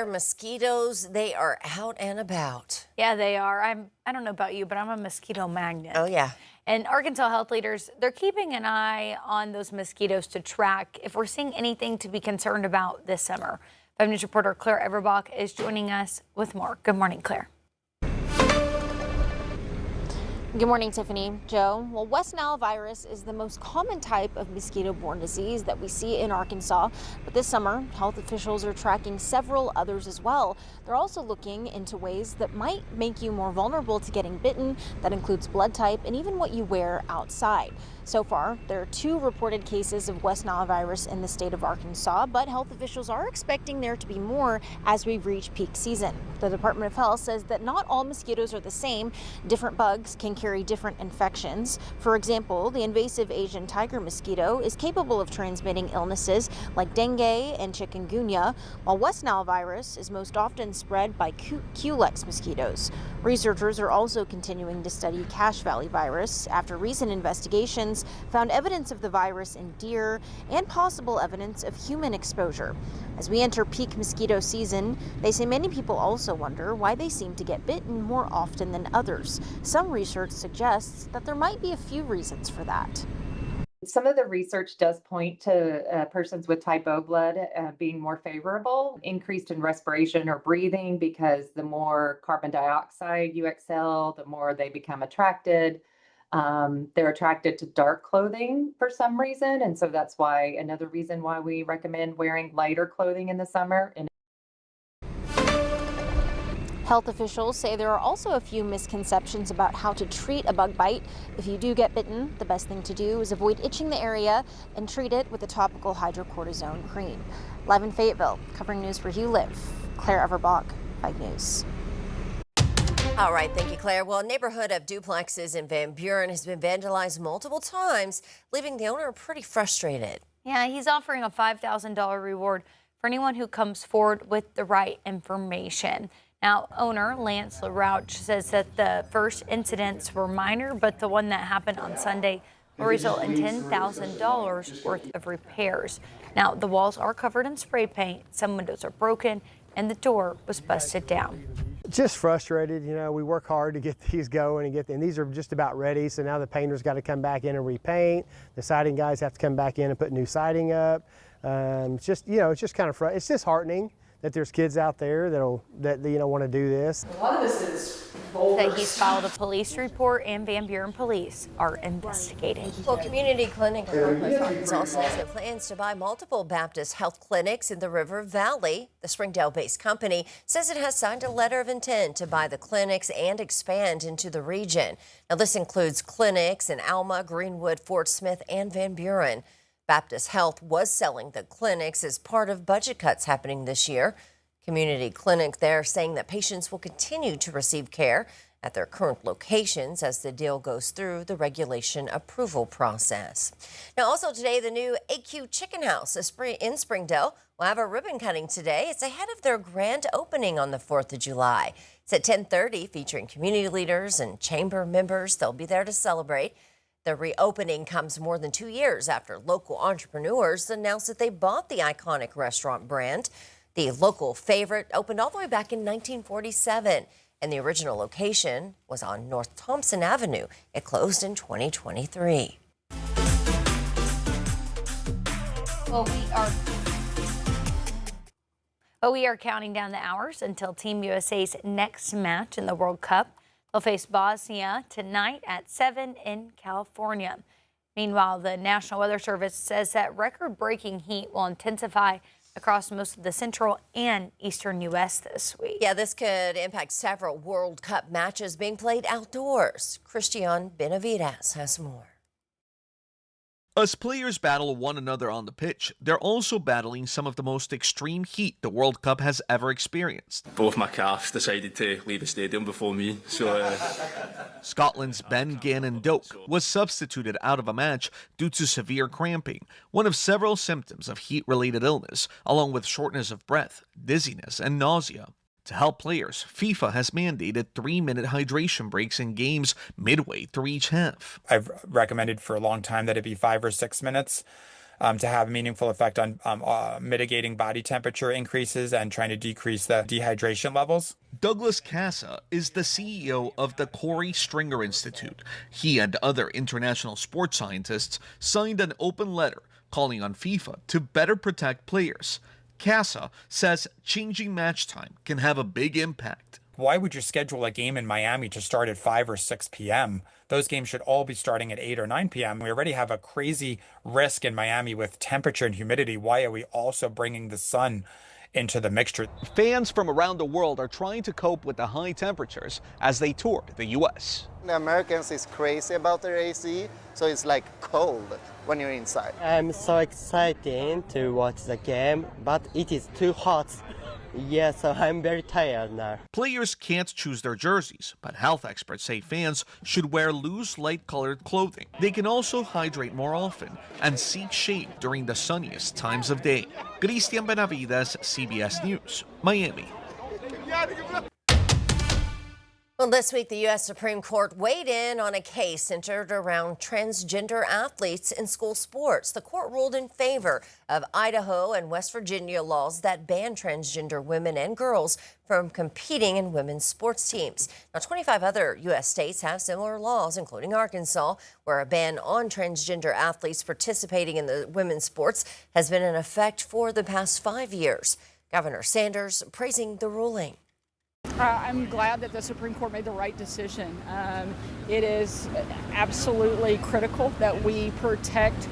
Mosquitoes, they are out and about. Yeah, they are. I don't know about you, but I'm a mosquito magnet. Oh, yeah. And Arkansas health leaders, they're keeping an eye on those mosquitoes to track if we're seeing anything to be concerned about this summer. 5 News reporter Claire Everbach is joining us with more. Good morning, Claire. Good morning, Tiffany. Joe. Well, West Nile virus is the most common type of mosquito-borne disease that we see in Arkansas. But this summer, health officials are tracking several others as well. They're also looking into ways that might make you more vulnerable to getting bitten. That includes blood type and even what you wear outside. So far, there are 2 reported cases of West Nile virus in the state of Arkansas, but health officials are expecting there to be more as we reach peak season. The Department of Health says that not all mosquitoes are the same. Different bugs can carry different infections. For example, the invasive Asian tiger mosquito is capable of transmitting illnesses like dengue and chikungunya, while West Nile virus is most often spread by Culex mosquitoes. Researchers are also continuing to study Cache Valley virus after recent investigations found evidence of the virus in deer and possible evidence of human exposure. As we enter peak mosquito season, they say many people also wonder why they seem to get bitten more often than others. Some research suggests that there might be a few reasons for that. Some of the research does point to persons with type O blood being more favorable, increased in respiration or breathing, because the more carbon dioxide you exhale, the more they become attracted. They're attracted to dark clothing for some reason. And so that's why another reason why we recommend wearing lighter clothing in the summer. Health officials say there are also a few misconceptions about how to treat a bug bite. If you do get bitten, the best thing to do is avoid itching the area and treat it with a topical hydrocortisone cream. Live in Fayetteville, covering news where you live, Claire Everbach, 5 News. All right, thank you, Claire. Well, a neighborhood of duplexes in Van Buren has been vandalized multiple times, leaving the owner pretty frustrated. Yeah, he's offering a $5,000 reward for anyone who comes forward with the right information. Now, owner Lance LaRouche says that the first incidents were minor, but the one that happened on Sunday will result in $10,000 worth of repairs. Now, the walls are covered in spray paint, some windows are broken, and the door was busted down. Just frustrated, you know, we work hard to get these going and these are just about ready. So now the painter's got to come back in and repaint. The siding guys have to come back in and put new siding up. It's just, you know, it's just kind of, it's disheartening that there's kids out there that you know want to do this. A lot of this is that he's filed a police report and Van Buren police are investigating. Well, Community Clinic in Northwest Arkansas says it plans to buy multiple Baptist health clinics in the River Valley. The Springdale-based company says it has signed a letter of intent to buy the clinics and expand into the region. Now, this includes clinics in Alma, Greenwood, Fort Smith, and Van Buren. Baptist Health was selling the clinics as part of budget cuts happening this year. Community Clinic there saying that patients will continue to receive care at their current locations as the deal goes through the regulation approval process. Now, also today, the new AQ Chicken House in Springdale will have a ribbon cutting today. It's ahead of their grand opening on the 4th of July. It's at 10:30, featuring community leaders and chamber members. They'll be there to celebrate. The reopening comes more than 2 years after local entrepreneurs announced that they bought the iconic restaurant brand. The local favorite opened all the way back in 1947, and the original location was on North Thompson Avenue. It closed in 2023. We are counting down the hours until Team USA's next match in the World Cup. They'll face Bosnia tonight at 7 in California. Meanwhile, the National Weather Service says that record-breaking heat will intensify across most of the central and eastern U.S. this week. Yeah, this could impact several World Cup matches being played outdoors. Christian Benavides has more. As players battle one another on the pitch, they're also battling some of the most extreme heat the World Cup has ever experienced. Both my calves decided to leave the stadium before me, so... Scotland's Ben Gannon Doak was substituted out of a match due to severe cramping, one of several symptoms of heat-related illness, along with shortness of breath, dizziness, and nausea. To help players, FIFA has mandated 3-minute hydration breaks in games midway through each half. I've recommended for a long time that it be 5 or 6 minutes. to have a meaningful effect on mitigating body temperature increases and trying to decrease the dehydration levels. Douglas Casa is the CEO of the Corey Stringer Institute. He and other international sports scientists signed an open letter calling on FIFA to better protect players. Casa says changing match time can have a big impact. Why would you schedule a game in Miami to start at 5 or 6 p.m.? Those games should all be starting at 8 or 9 p.m. We already have a crazy risk in Miami with temperature and humidity. Why are we also bringing the sun into the mixture? Fans from around the world are trying to cope with the high temperatures as they toured the U.S. The Americans is crazy about their AC, so it's like cold when you're inside. I'm so excited to watch the game, but it is too hot. Yeah, so I'm very tired now. Players can't choose their jerseys, but health experts say fans should wear loose, light-colored clothing. They can also hydrate more often and seek shade during the sunniest times of day. Christian Benavides, CBS News, Miami. Well, this week, the U.S. Supreme Court weighed in on a case centered around transgender athletes in school sports. The court ruled in favor of Idaho and West Virginia laws that ban transgender women and girls from competing in women's sports teams. Now, 25 other U.S. states have similar laws, including Arkansas, where a ban on transgender athletes participating in the women's sports has been in effect for the past 5 years. Governor Sanders praising the ruling. I'm glad that the Supreme Court made the right decision. It is absolutely critical that we protect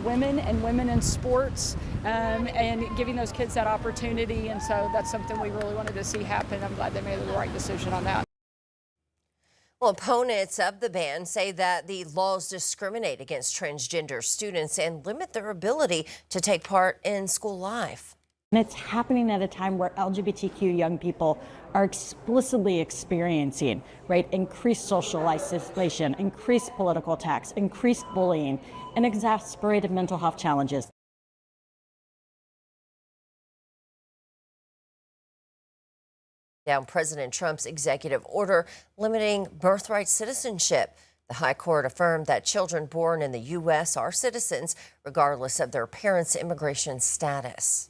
women and women in sports and giving those kids that opportunity. And so that's something we really wanted to see happen. I'm glad they made the right decision on that. Well, opponents of the ban say that the laws discriminate against transgender students and limit their ability to take part in school life. And it's happening at a time where LGBTQ young people are explicitly experiencing, right, increased social isolation, increased political attacks, increased bullying, and exacerbated mental health challenges. Down President Trump's executive order limiting birthright citizenship. The High Court affirmed that children born in the U.S. are citizens regardless of their parents' immigration status.